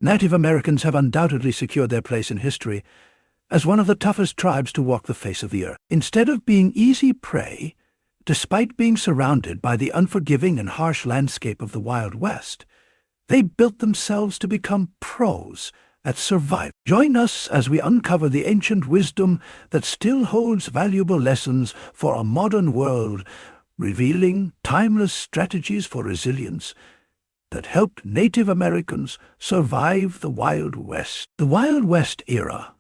Native Americans have undoubtedly secured their place in history as one of the toughest tribes to walk the face of the earth. Instead of being easy prey, despite being surrounded by the unforgiving and harsh landscape of the Wild West, they built themselves to become pros at survival. Join us as we uncover the ancient wisdom that still holds valuable lessons for a modern world, revealing timeless strategies for resilience that helped Native Americans survive the Wild West. The Wild West era,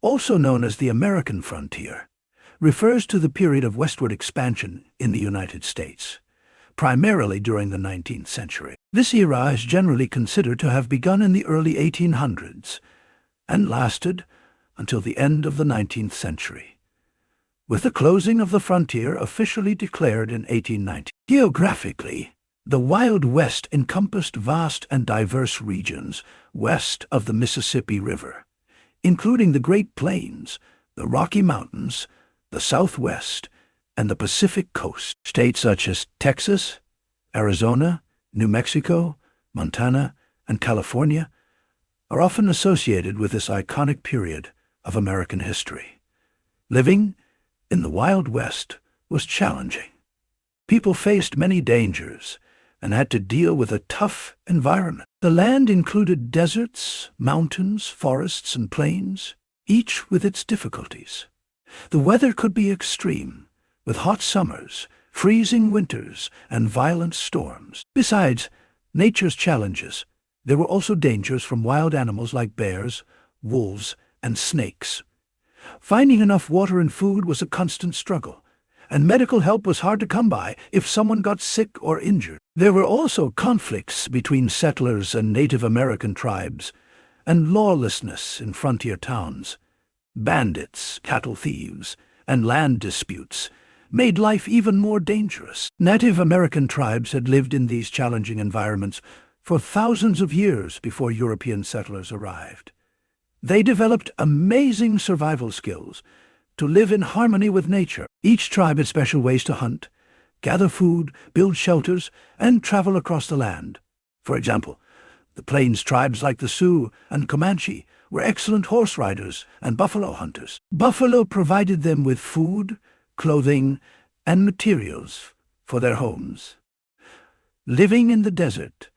also known as the American frontier, refers to the period of westward expansion in the United States, primarily during the 19th century. This era is generally considered to have begun in the early 1800s and lasted until the end of the 19th century, with the closing of the frontier officially declared in 1890. Geographically, the Wild West encompassed vast and diverse regions west of the Mississippi River, including the Great Plains, the Rocky Mountains, the Southwest, and the Pacific Coast. States such as Texas, Arizona, New Mexico, Montana, and California are often associated with this iconic period of American history. Living in the Wild West was challenging. People faced many dangers and had to deal with a tough environment. The land included deserts, mountains, forests, and plains, each with its difficulties. The weather could be extreme, with hot summers, freezing winters, and violent storms. Besides nature's challenges, there were also dangers from wild animals like bears, wolves, and snakes. Finding enough water and food was a constant struggle, and medical help was hard to come by if someone got sick or injured. There were also conflicts between settlers and Native American tribes, and lawlessness in frontier towns. Bandits, cattle thieves, and land disputes made life even more dangerous. Native American tribes had lived in these challenging environments for thousands of years before European settlers arrived. They developed amazing survival skills to live in harmony with nature. Each tribe had special ways to hunt, gather food, build shelters, and travel across the land. For example, the Plains tribes like the Sioux and Comanche were excellent horse riders and buffalo hunters. Buffalo provided them with food, clothing, and materials for their homes. Living in the desert,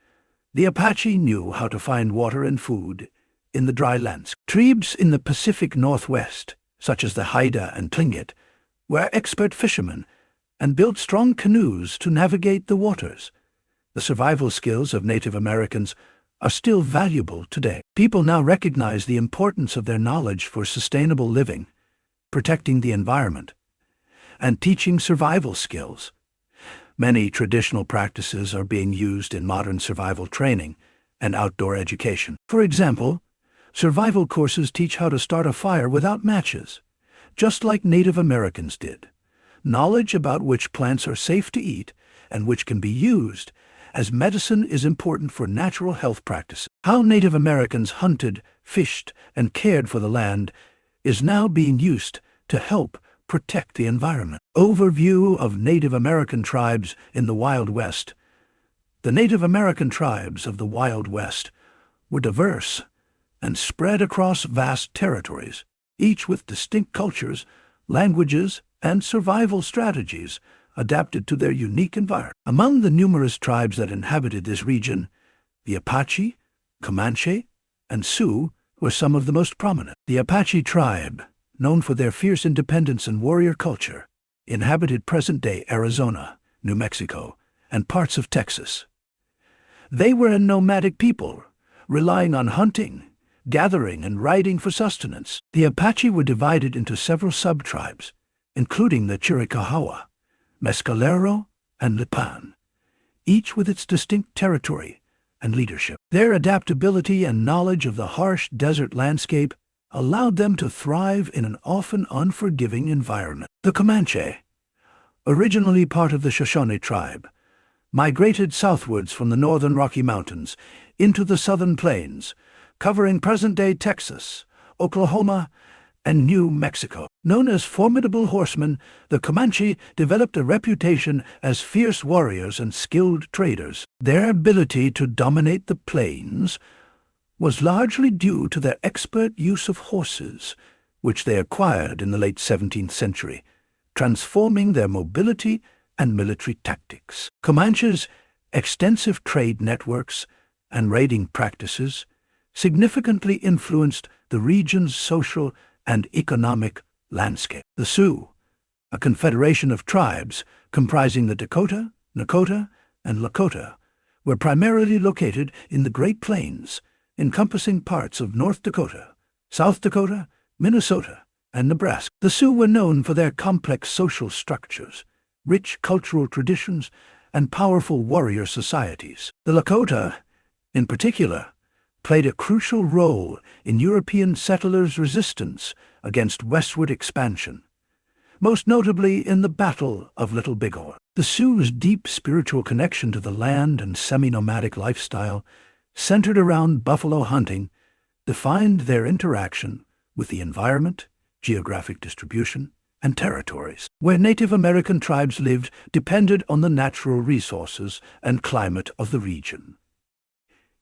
the Apache knew how to find water and food in the dry lands. Tribes in the Pacific Northwest, such as the Haida and Tlingit, were expert fishermen and built strong canoes to navigate the waters. The survival skills of Native Americans are still valuable today. People now recognize the importance of their knowledge for sustainable living, protecting the environment, and teaching survival skills. Many traditional practices are being used in modern survival training and outdoor education. For example, survival courses teach how to start a fire without matches, just like Native Americans did. Knowledge about which plants are safe to eat and which can be used as medicine is important for natural health practices. How Native Americans hunted, fished, and cared for the land is now being used to help protect the environment. Overview of Native American tribes in the Wild West. The Native American tribes of the Wild West were diverse and spread across vast territories, each with distinct cultures, languages, and survival strategies adapted to their unique environment. Among the numerous tribes that inhabited this region, the Apache, Comanche, and Sioux were some of the most prominent. The Apache tribe, known for their fierce independence and warrior culture, inhabited present-day Arizona, New Mexico, and parts of Texas. They were a nomadic people, relying on hunting, gathering, and riding for sustenance. The Apache were divided into several sub-tribes, including the Chiricahua, Mescalero, and Lipan, each with its distinct territory and leadership. Their adaptability and knowledge of the harsh desert landscape allowed them to thrive in an often unforgiving environment. The Comanche, originally part of the Shoshone tribe, migrated southwards from the northern Rocky Mountains into the southern plains, covering present-day Texas, Oklahoma, and New Mexico. Known as formidable horsemen, the Comanche developed a reputation as fierce warriors and skilled traders. Their ability to dominate the plains was largely due to their expert use of horses, which they acquired in the late 17th century, transforming their mobility and military tactics. Comanche's extensive trade networks and raiding practices significantly influenced the region's social and economic landscape. The Sioux, a confederation of tribes comprising the Dakota, Nakota, and Lakota, were primarily located in the Great Plains, encompassing parts of North Dakota, South Dakota, Minnesota, and Nebraska. The Sioux were known for their complex social structures, rich cultural traditions, and powerful warrior societies. The Lakota, in particular, played a crucial role in European settlers' resistance against westward expansion, most notably in the Battle of Little Bighorn. The Sioux's deep spiritual connection to the land and semi-nomadic lifestyle, centered around buffalo hunting, defined their interaction with the environment, geographic distribution, and territories. Where Native American tribes lived depended on the natural resources and climate of the region.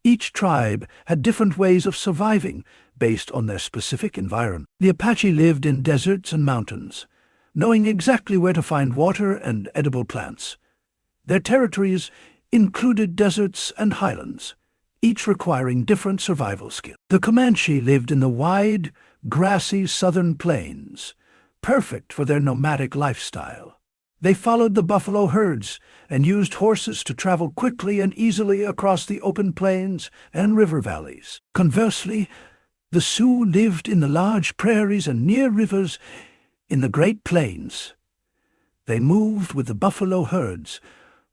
Each tribe had different ways of surviving based on their specific environment. The Apache lived in deserts and mountains, knowing exactly where to find water and edible plants. Their territories included deserts and highlands, each requiring different survival skills. The Comanche lived in the wide, grassy southern plains, perfect for their nomadic lifestyle. They followed the buffalo herds and used horses to travel quickly and easily across the open plains and river valleys. Conversely, the Sioux lived in the large prairies and near rivers in the Great Plains. They moved with the buffalo herds,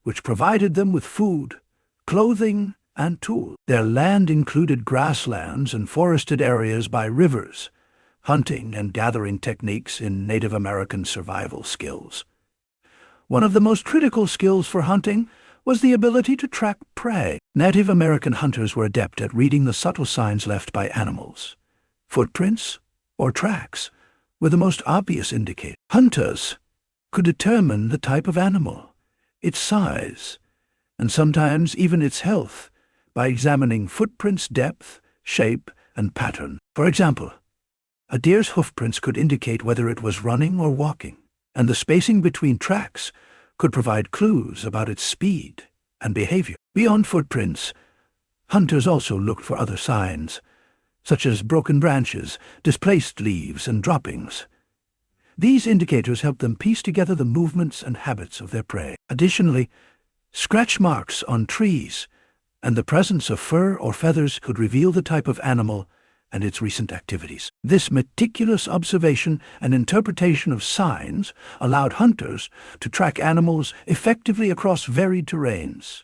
which provided them with food, clothing, and tools. Their land included grasslands and forested areas by rivers, hunting and gathering techniques in Native American survival skills. One of the most critical skills for hunting was the ability to track prey. Native American hunters were adept at reading the subtle signs left by animals. Footprints or tracks were the most obvious indicator. Hunters could determine the type of animal, its size, and sometimes even its health by examining footprints' depth, shape, and pattern. For example, a deer's hoofprints could indicate whether it was running or walking, and the spacing between tracks could provide clues about its speed and behavior. Beyond footprints, hunters also looked for other signs, such as broken branches, displaced leaves, and droppings. These indicators helped them piece together the movements and habits of their prey. Additionally, scratch marks on trees and the presence of fur or feathers could reveal the type of animal and its recent activities. This meticulous observation and interpretation of signs allowed hunters to track animals effectively across varied terrains.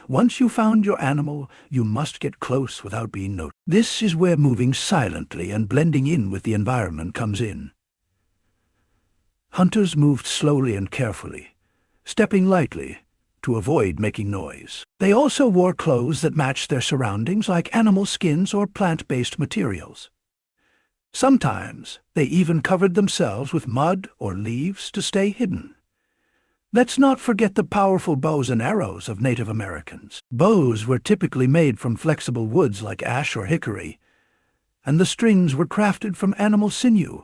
Once you found your animal, you must get close without being noticed. This is where moving silently and blending in with the environment comes in. Hunters moved slowly and carefully, stepping lightly to avoid making noise. They also wore clothes that matched their surroundings, like animal skins or plant-based materials. Sometimes they even covered themselves with mud or leaves to stay hidden. Let's not forget the powerful bows and arrows of Native Americans. Bows were typically made from flexible woods like ash or hickory, and the strings were crafted from animal sinew,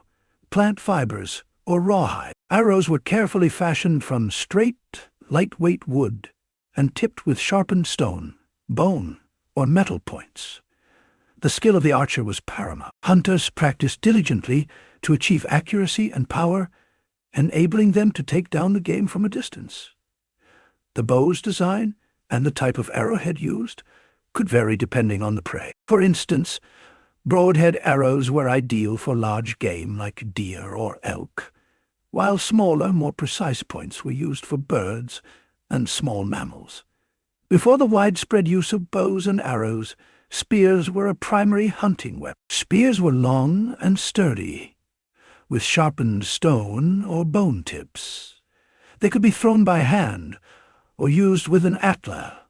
plant fibers, or rawhide. Arrows were carefully fashioned from straight, lightweight wood and tipped with sharpened stone, bone, or metal points. The skill of the archer was paramount. Hunters practiced diligently to achieve accuracy and power, enabling them to take down the game from a distance. The bow's design and the type of arrowhead used could vary depending on the prey. For instance, broadhead arrows were ideal for large game like deer or elk, while smaller, more precise points were used for birds and small mammals. Before the widespread use of bows and arrows, spears were a primary hunting weapon. Spears were long and sturdy, with sharpened stone or bone tips. They could be thrown by hand or used with an atla,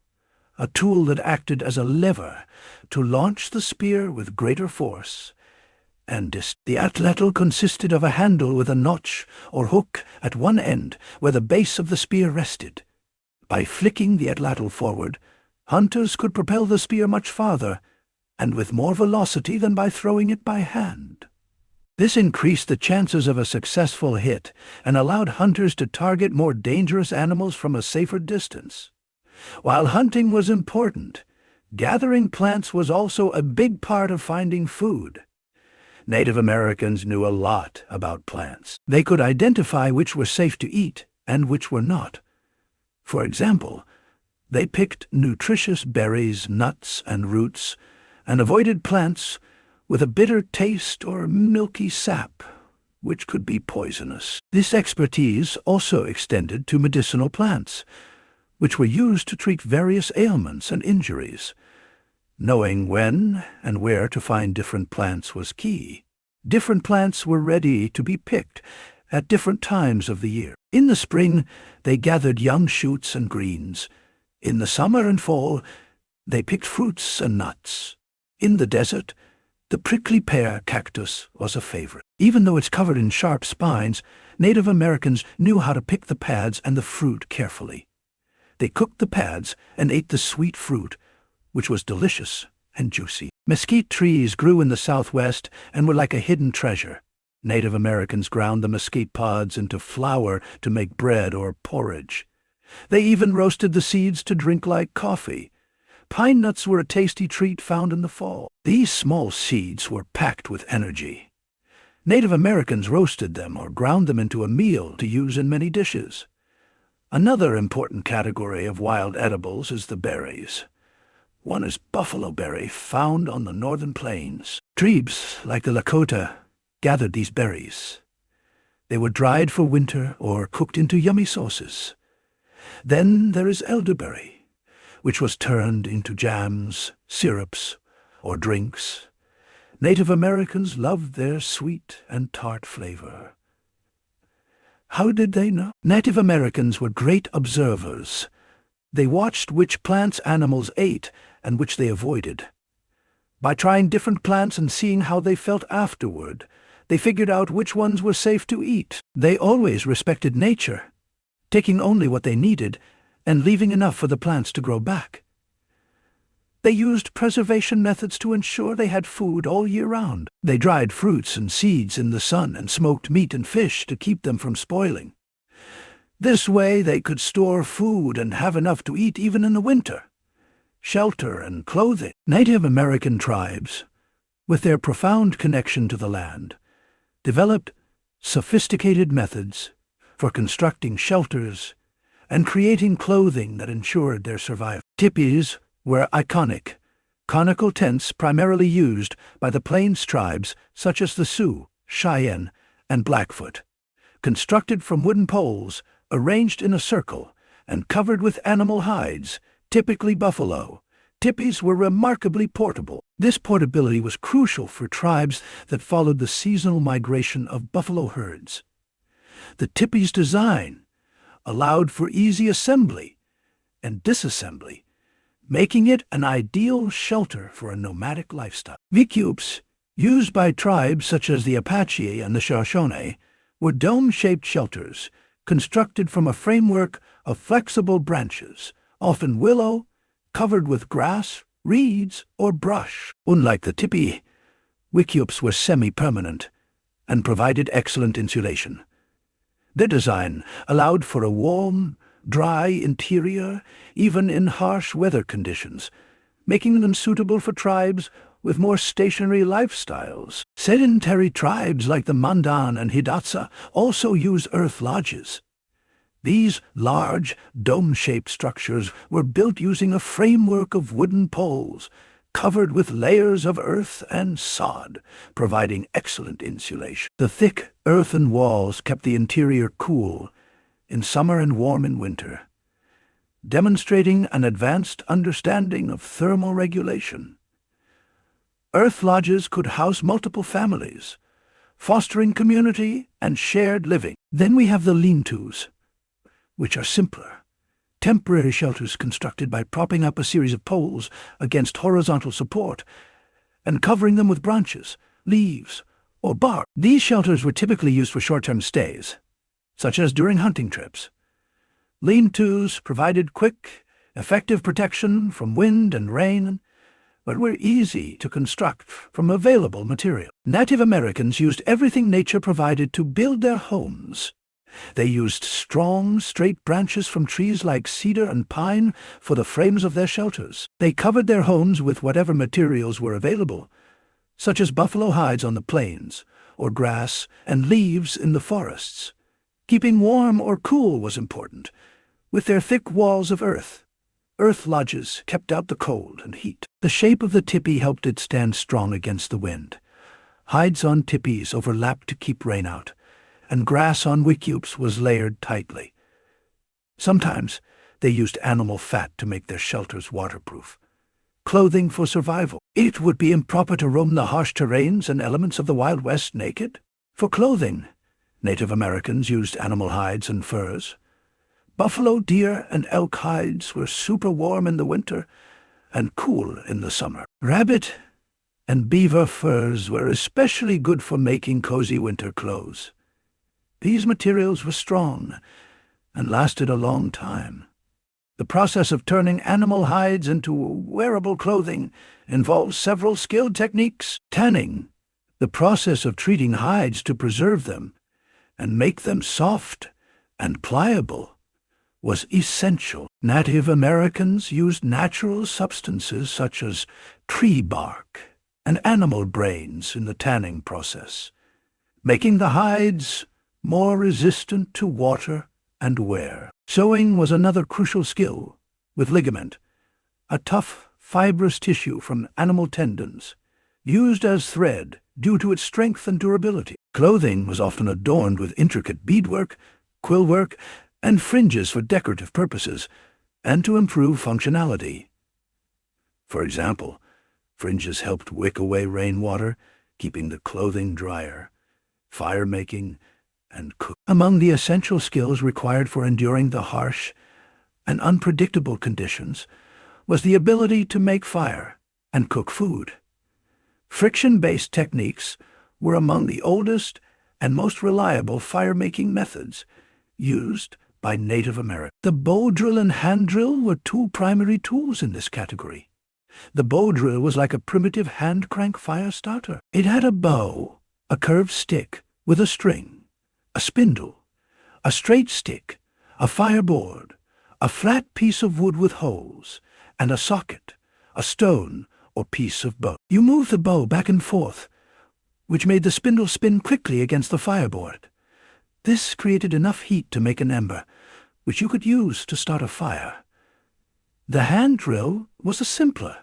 a tool that acted as a lever to launch the spear with greater force and distance. The atlatl consisted of a handle with a notch or hook at one end where the base of the spear rested. By flicking the atlatl forward, hunters could propel the spear much farther and with more velocity than by throwing it by hand. This increased the chances of a successful hit and allowed hunters to target more dangerous animals from a safer distance. While hunting was important, gathering plants was also a big part of finding food. Native Americans knew a lot about plants. They could identify which were safe to eat and which were not. For example, they picked nutritious berries, nuts, and roots, and avoided plants with a bitter taste or milky sap, which could be poisonous. This expertise also extended to medicinal plants, which were used to treat various ailments and injuries. Knowing when and where to find different plants was key. Different plants were ready to be picked at different times of the year. In the spring, they gathered young shoots and greens. In the summer and fall, they picked fruits and nuts. In the desert, the prickly pear cactus was a favorite. Even though it's covered in sharp spines, Native Americans knew how to pick the pads and the fruit carefully. They cooked the pads and ate the sweet fruit, which was delicious and juicy. Mesquite trees grew in the southwest and were like a hidden treasure. Native Americans ground the mesquite pods into flour to make bread or porridge. They even roasted the seeds to drink like coffee. Pine nuts were a tasty treat found in the fall. These small seeds were packed with energy. Native Americans roasted them or ground them into a meal to use in many dishes. Another important category of wild edibles is the berries. One is buffalo berry, found on the northern plains. Tribes, like the Lakota, gathered these berries. They were dried for winter or cooked into yummy sauces. Then there is elderberry, which was turned into jams, syrups, or drinks. Native Americans loved their sweet and tart flavor. How did they know? Native Americans were great observers. They watched which plants animals ate and which they avoided. By trying different plants and seeing how they felt afterward, they figured out which ones were safe to eat. They always respected nature, taking only what they needed and leaving enough for the plants to grow back. They used preservation methods to ensure they had food all year round. They dried fruits and seeds in the sun and smoked meat and fish to keep them from spoiling. This way they could store food and have enough to eat even in the winter. Shelter and clothing. Native American tribes, with their profound connection to the land, developed sophisticated methods for constructing shelters and creating clothing that ensured their survival. Teepees were iconic, conical tents primarily used by the Plains tribes such as the Sioux, Cheyenne, and Blackfoot. Constructed from wooden poles, arranged in a circle, and covered with animal hides, typically buffalo, teepees were remarkably portable. This portability was crucial for tribes that followed the seasonal migration of buffalo herds. The teepee's design allowed for easy assembly and disassembly, making it an ideal shelter for a nomadic lifestyle. Wickiups, used by tribes such as the Apache and the Shoshone, were dome-shaped shelters constructed from a framework of flexible branches, often willow, covered with grass, reeds, or brush. Unlike the teepee, wickiups were semi-permanent and provided excellent insulation. Their design allowed for a warm, dry interior even in harsh weather conditions, making them suitable for tribes with more stationary lifestyles. Sedentary tribes like the Mandan and Hidatsa also use earth lodges. These large, dome-shaped structures were built using a framework of wooden poles, covered with layers of earth and sod, providing excellent insulation. The thick earthen walls kept the interior cool in summer and warm in winter, demonstrating an advanced understanding of thermal regulation. Earth lodges could house multiple families, fostering community and shared living. Then we have the lean-tos, which are simpler, temporary shelters constructed by propping up a series of poles against horizontal support and covering them with branches, leaves, or bark. These shelters were typically used for short-term stays, such as during hunting trips. Lean-tos provided quick, effective protection from wind and rain, but were easy to construct from available material. Native Americans used everything nature provided to build their homes. They used strong, straight branches from trees like cedar and pine for the frames of their shelters. They covered their homes with whatever materials were available, such as buffalo hides on the plains, or grass and leaves in the forests. Keeping warm or cool was important, with their thick walls of earth. Earth lodges kept out the cold and heat. The shape of the tipi helped it stand strong against the wind. Hides on tipis overlapped to keep rain out, and grass on wickiups was layered tightly. Sometimes they used animal fat to make their shelters waterproof. Clothing for survival. It would be improper to roam the harsh terrains and elements of the Wild West naked. For clothing, Native Americans used animal hides and furs. Buffalo, deer, and elk hides were super warm in the winter and cool in the summer. Rabbit and beaver furs were especially good for making cozy winter clothes. These materials were strong and lasted a long time. The process of turning animal hides into wearable clothing involves several skilled techniques. Tanning, the process of treating hides to preserve them and make them soft and pliable, was essential. Native Americans used natural substances such as tree bark and animal brains in the tanning process, making the hides more resistant to water and wear. Sewing was another crucial skill, with ligament, a tough, fibrous tissue from animal tendons, used as thread due to its strength and durability. Clothing was often adorned with intricate beadwork, quillwork, and fringes for decorative purposes, and to improve functionality. For example, fringes helped wick away rainwater, keeping the clothing drier. Fire-making and cook. Among the essential skills required for enduring the harsh and unpredictable conditions was the ability to make fire and cook food. Friction-based techniques were among the oldest and most reliable fire-making methods used by Native Americans. The bow drill and hand drill were two primary tools in this category. The bow drill was like a primitive hand-crank fire starter. It had a bow, a curved stick with a string, a spindle, a straight stick, a fireboard, a flat piece of wood with holes, and a socket, a stone or piece of bone. You moved the bow back and forth, which made the spindle spin quickly against the fireboard. This created enough heat to make an ember, which you could use to start a fire. The hand drill was a simpler,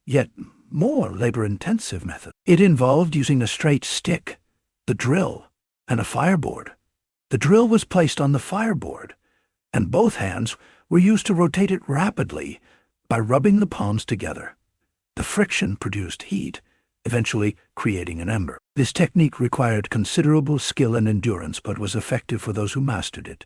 yet more labor-intensive method. It involved using a straight stick, the drill, and a fireboard. The drill was placed on the fireboard, and both hands were used to rotate it rapidly by rubbing the palms together. The friction produced heat, eventually creating an ember. This technique required considerable skill and endurance, but was effective for those who mastered it.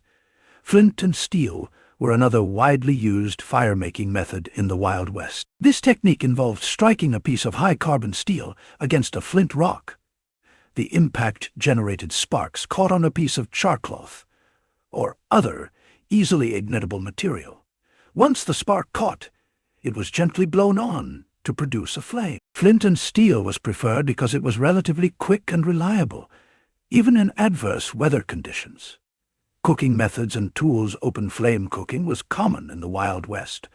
Flint and steel were another widely used fire-making method in the Wild West. This technique involved striking a piece of high-carbon steel against a flint rock. The impact generated sparks caught on a piece of charcloth or other easily ignitable material. Once the spark caught, it was gently blown on to produce a flame. Flint and steel was preferred because it was relatively quick and reliable, even in adverse weather conditions. Cooking methods and tools. Open flame cooking was common in the Wild West,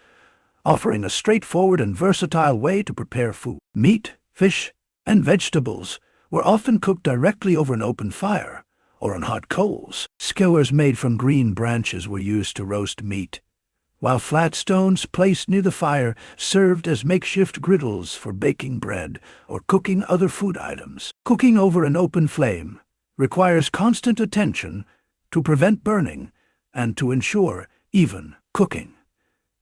offering a straightforward and versatile way to prepare food. Meat, fish, and vegetables were often cooked directly over an open fire or on hot coals. Skewers made from green branches were used to roast meat, while flat stones placed near the fire served as makeshift griddles for baking bread or cooking other food items. Cooking over an open flame requires constant attention to prevent burning and to ensure even cooking.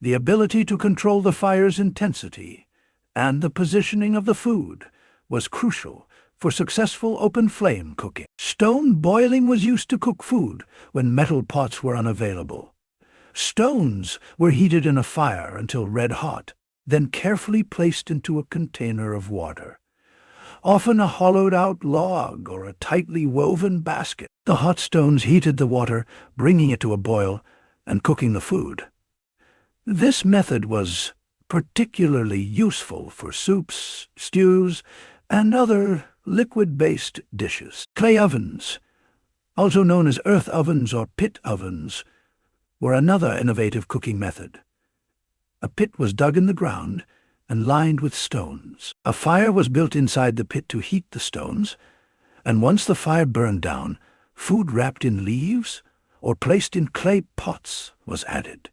The ability to control the fire's intensity and the positioning of the food was crucial for successful open flame cooking. Stone boiling was used to cook food when metal pots were unavailable. Stones were heated in a fire until red hot, then carefully placed into a container of water, often a hollowed-out log or a tightly woven basket. The hot stones heated the water, bringing it to a boil and cooking the food. This method was particularly useful for soups, stews, and other liquid-based dishes. Clay ovens, also known as earth ovens or pit ovens, were another innovative cooking method. A pit was dug in the ground and lined with stones. A fire was built inside the pit to heat the stones, and once the fire burned down, food wrapped in leaves or placed in clay pots was added.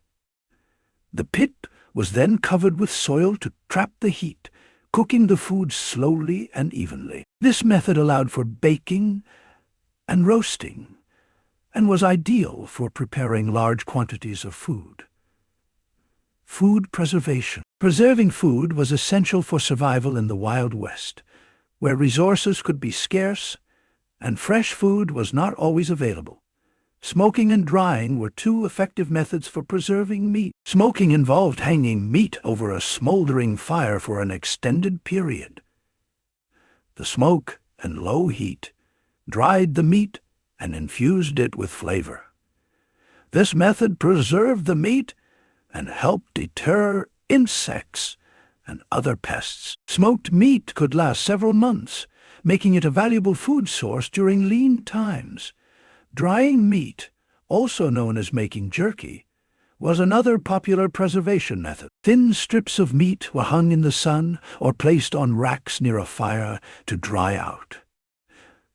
The pit was then covered with soil to trap the heat, cooking the food slowly and evenly. This method allowed for baking and roasting, and was ideal for preparing large quantities of food. Food preservation. Preserving food was essential for survival in the Wild West, where resources could be scarce and fresh food was not always available. Smoking and drying were two effective methods for preserving meat. Smoking involved hanging meat over a smoldering fire for an extended period. The smoke and low heat dried the meat and infused it with flavor. This method preserved the meat and helped deter insects and other pests. Smoked meat could last several months, making it a valuable food source during lean times. Drying meat, also known as making jerky, was another popular preservation method. Thin strips of meat were hung in the sun or placed on racks near a fire to dry out.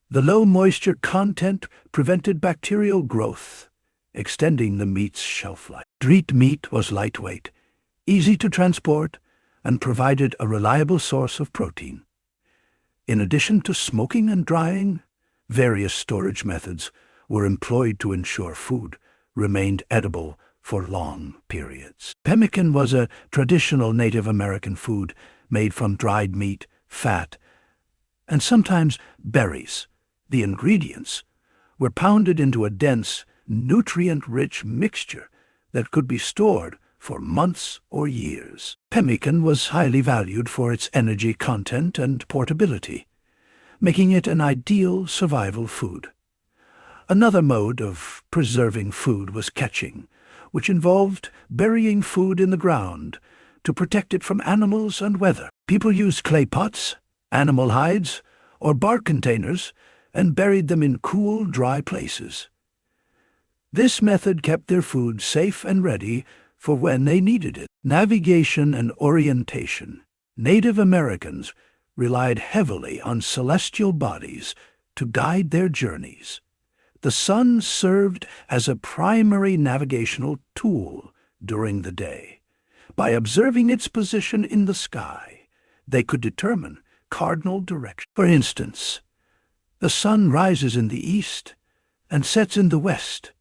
The low moisture content prevented bacterial growth, extending the meat's shelf life. Street meat was lightweight, easy to transport, and provided a reliable source of protein. In addition to smoking and drying, various storage methods were employed to ensure food remained edible for long periods. Pemmican was a traditional Native American food made from dried meat, fat, and sometimes berries. The ingredients were pounded into a dense, nutrient-rich mixture that could be stored for months or years. Pemmican was highly valued for its energy content and portability, making it an ideal survival food. Another mode of preserving food was catching, which involved burying food in the ground to protect it from animals and weather. People used clay pots, animal hides, or bark containers and buried them in cool, dry places. This method kept their food safe and ready for when they needed it. Navigation and orientation. Native Americans relied heavily on celestial bodies to guide their journeys. The sun served as a primary navigational tool during the day. By observing its position in the sky, they could determine cardinal direction. For instance, the sun rises in the east and sets in the west,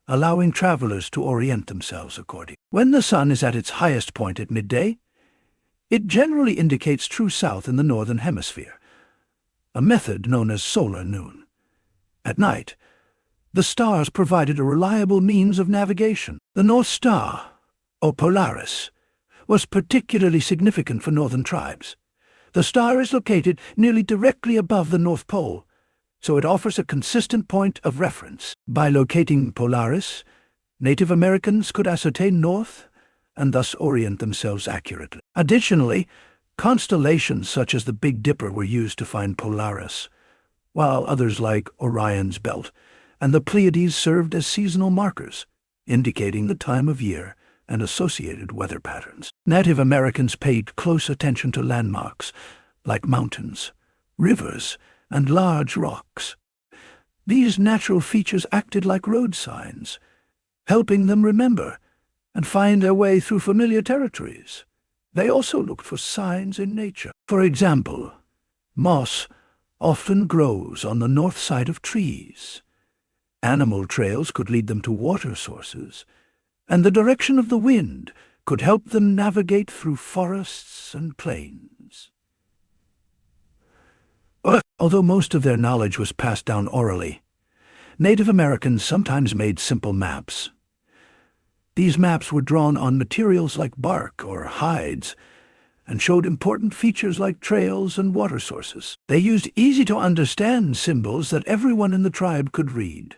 allowing travelers to orient themselves accordingly. When the sun is at its highest point at midday, it generally indicates true south in the northern hemisphere, a method known as solar noon. At night, the stars provided a reliable means of navigation. The North Star, or Polaris, was particularly significant for northern tribes. The star is located nearly directly above the North Pole, so it offers a consistent point of reference. By locating Polaris, Native Americans could ascertain north and thus orient themselves accurately. Additionally, constellations such as the Big Dipper were used to find Polaris, while others like Orion's Belt and the Pleiades served as seasonal markers, indicating the time of year and associated weather patterns. Native Americans paid close attention to landmarks like mountains, rivers, and large rocks. These natural features acted like road signs, helping them remember and find their way through familiar territories. They also looked for signs in nature. For example, moss often grows on the north side of trees. Animal trails could lead them to water sources, and the direction of the wind could help them navigate through forests and plains. Although most of their knowledge was passed down orally, Native Americans sometimes made simple maps. These maps were drawn on materials like bark or hides and showed important features like trails and water sources. They used easy-to-understand symbols that everyone in the tribe could read.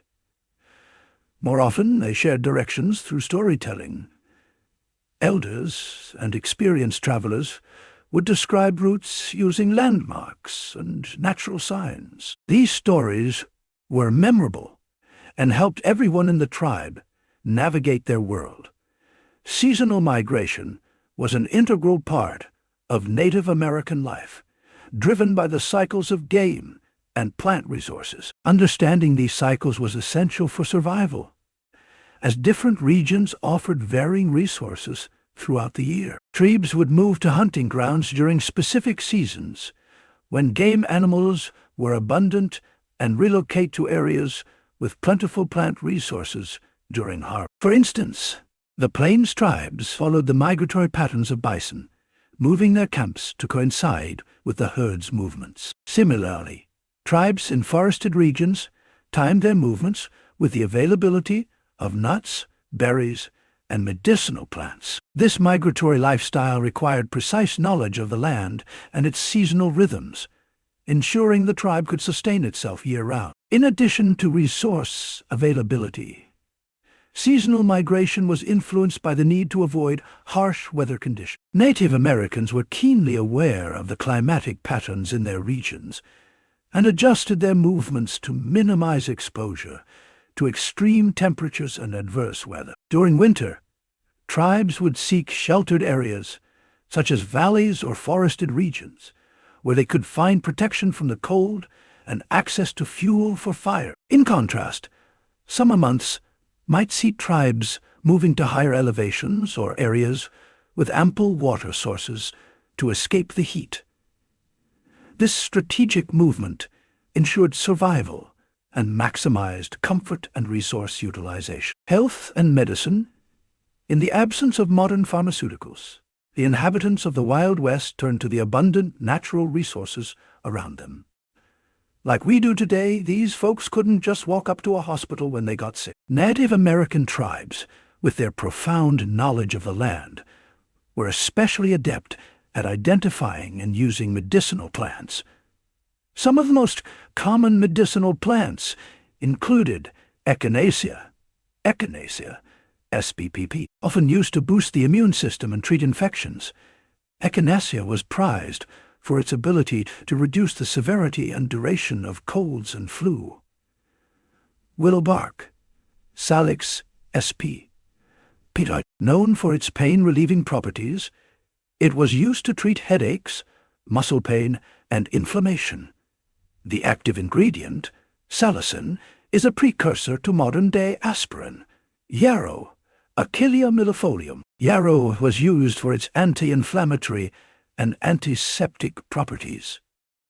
More often, they shared directions through storytelling. Elders and experienced travelers would describe routes using landmarks and natural signs. These stories were memorable and helped everyone in the tribe navigate their world. Seasonal migration was an integral part of Native American life, driven by the cycles of game and plant resources. Understanding these cycles was essential for survival, as different regions offered varying resources throughout the year. Tribes would move to hunting grounds during specific seasons, when game animals were abundant, and relocate to areas with plentiful plant resources during harvest. For instance, the Plains tribes followed the migratory patterns of bison, moving their camps to coincide with the herd's movements. Similarly, tribes in forested regions timed their movements with the availability of nuts, berries, and medicinal plants. This migratory lifestyle required precise knowledge of the land and its seasonal rhythms, ensuring the tribe could sustain itself year-round. In addition to resource availability, seasonal migration was influenced by the need to avoid harsh weather conditions. Native Americans were keenly aware of the climatic patterns in their regions and adjusted their movements to minimize exposure to extreme temperatures and adverse weather. During winter, tribes would seek sheltered areas, such as valleys or forested regions, where they could find protection from the cold and access to fuel for fire. In contrast, summer months might see tribes moving to higher elevations or areas with ample water sources to escape the heat. This strategic movement ensured survival and maximized comfort and resource utilization. Health and medicine. In the absence of modern pharmaceuticals, the inhabitants of the Wild West turned to the abundant natural resources around them. Like we do today, these folks couldn't just walk up to a hospital when they got sick. Native American tribes, with their profound knowledge of the land, were especially adept at identifying and using medicinal plants. Some of the most common medicinal plants included echinacea, SPPP, often used to boost the immune system and treat infections. Echinacea was prized for its ability to reduce the severity and duration of colds and flu. Willow bark, Salix sp. Peter, known for its pain-relieving properties, it was used to treat headaches, muscle pain, and inflammation. The active ingredient, salicin, is a precursor to modern-day aspirin. Yarrow, Achillea millefolium. Yarrow was used for its anti-inflammatory and antiseptic properties.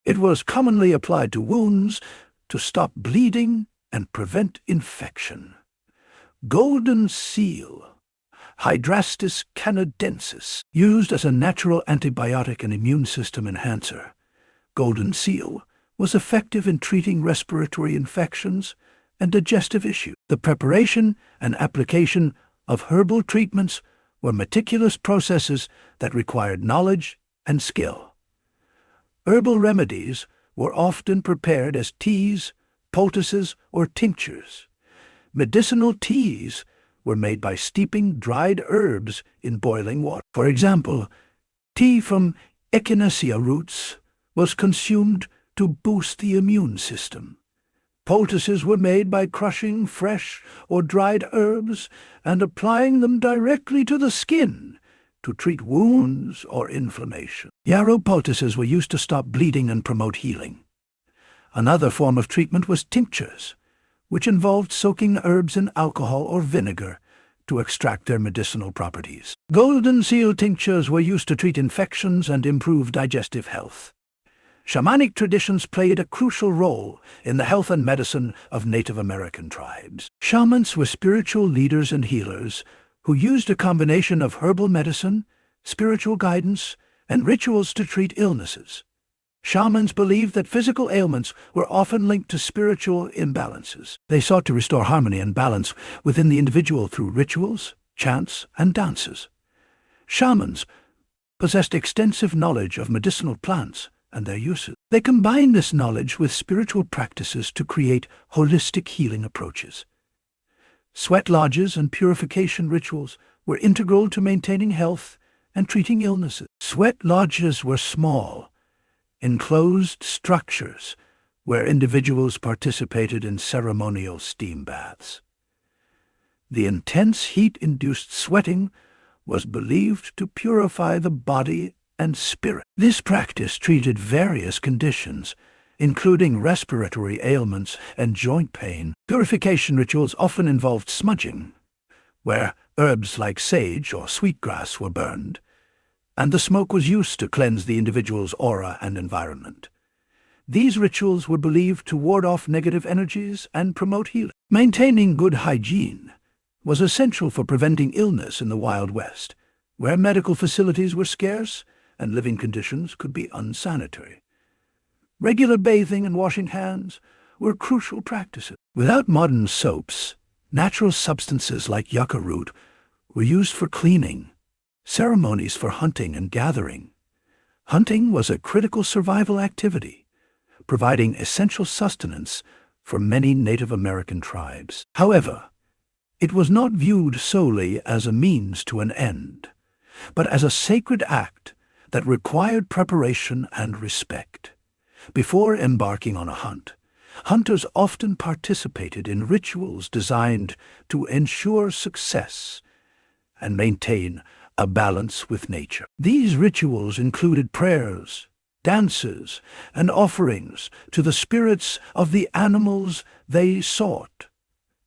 It was commonly applied to wounds to stop bleeding and prevent infection. Golden seal, Hydrastis canadensis, used as a natural antibiotic and immune system enhancer. Golden seal was effective in treating respiratory infections and digestive issues. The preparation and application of herbal treatments were meticulous processes that required knowledge and skill. Herbal remedies were often prepared as teas, poultices, or tinctures. Medicinal teas were made by steeping dried herbs in boiling water. For example, tea from echinacea roots was consumed to boost the immune system. Poultices were made by crushing fresh or dried herbs and applying them directly to the skin to treat wounds or inflammation. Yarrow poultices were used to stop bleeding and promote healing. Another form of treatment was tinctures, which involved soaking herbs in alcohol or vinegar to extract their medicinal properties. Golden seal tinctures were used to treat infections and improve digestive health. Shamanic traditions played a crucial role in the health and medicine of Native American tribes. Shamans were spiritual leaders and healers who used a combination of herbal medicine, spiritual guidance, and rituals to treat illnesses. Shamans believed that physical ailments were often linked to spiritual imbalances. They sought to restore harmony and balance within the individual through rituals, chants, and dances. Shamans possessed extensive knowledge of medicinal plants and their uses. They combined this knowledge with spiritual practices to create holistic healing approaches. Sweat lodges and purification rituals were integral to maintaining health and treating illnesses. Sweat lodges were small, enclosed structures where individuals participated in ceremonial steam baths. The intense heat-induced sweating was believed to purify the body and spirit. This practice treated various conditions, including respiratory ailments and joint pain. Purification rituals often involved smudging, where herbs like sage or sweetgrass were burned, and the smoke was used to cleanse the individual's aura and environment. These rituals were believed to ward off negative energies and promote healing. Maintaining good hygiene was essential for preventing illness in the Wild West, where medical facilities were scarce and living conditions could be unsanitary. Regular bathing and washing hands were crucial practices. Without modern soaps, natural substances like yucca root were used for cleaning. Ceremonies for hunting and gathering. Hunting was a critical survival activity, providing essential sustenance for many Native American tribes. However, it was not viewed solely as a means to an end, but as a sacred act that required preparation and respect. Before embarking on a hunt, hunters often participated in rituals designed to ensure success and maintain a balance with nature. These rituals included prayers, dances, and offerings to the spirits of the animals they sought.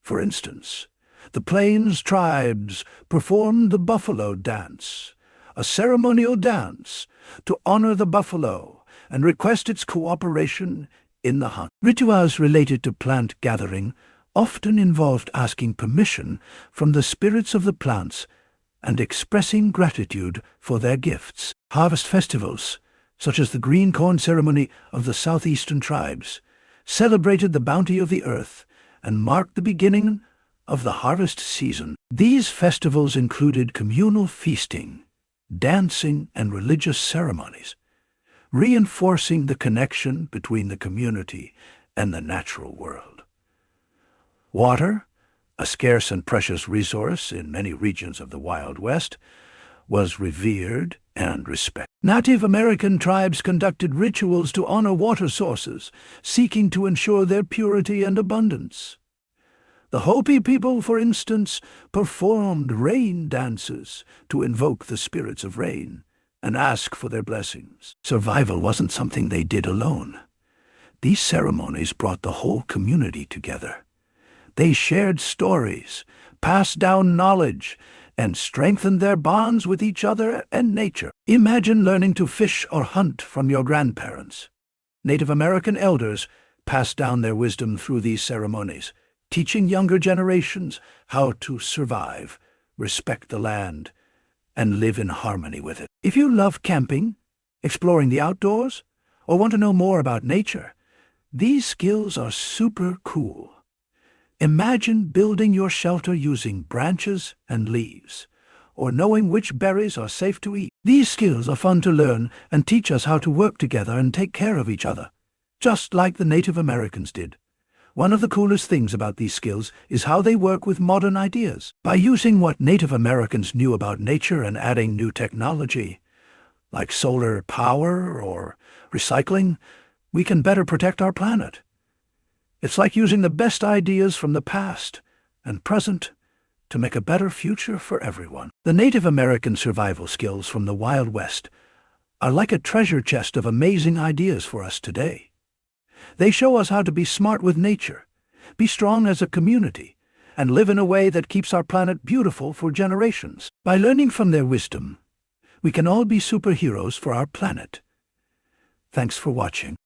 For instance, the Plains tribes performed the buffalo dance, a ceremonial dance to honor the buffalo and request its cooperation in the hunt. Rituals related to plant gathering often involved asking permission from the spirits of the plants and expressing gratitude for their gifts. Harvest festivals, such as the green corn ceremony of the southeastern tribes, celebrated the bounty of the earth and marked the beginning of the harvest season. These festivals included communal feasting, dancing, and religious ceremonies, reinforcing the connection between the community and the natural world. Water, a scarce and precious resource in many regions of the Wild West, was revered and respected. Native American tribes conducted rituals to honor water sources, seeking to ensure their purity and abundance. The Hopi people, for instance, performed rain dances to invoke the spirits of rain and ask for their blessings. Survival wasn't something they did alone. These ceremonies brought the whole community together. They shared stories, passed down knowledge, and strengthened their bonds with each other and nature. Imagine learning to fish or hunt from your grandparents. Native American elders passed down their wisdom through these ceremonies, teaching younger generations how to survive, respect the land, and live in harmony with it. If you love camping, exploring the outdoors, or want to know more about nature, these skills are super cool. Imagine building your shelter using branches and leaves, or knowing which berries are safe to eat. These skills are fun to learn and teach us how to work together and take care of each other, just like the Native Americans did. One of the coolest things about these skills is how they work with modern ideas. By using what Native Americans knew about nature and adding new technology, like solar power or recycling, we can better protect our planet. It's like using the best ideas from the past and present to make a better future for everyone. The Native American survival skills from the Wild West are like a treasure chest of amazing ideas for us today. They show us how to be smart with nature, be strong as a community, and live in a way that keeps our planet beautiful for generations. By learning from their wisdom, we can all be superheroes for our planet. Thanks for watching.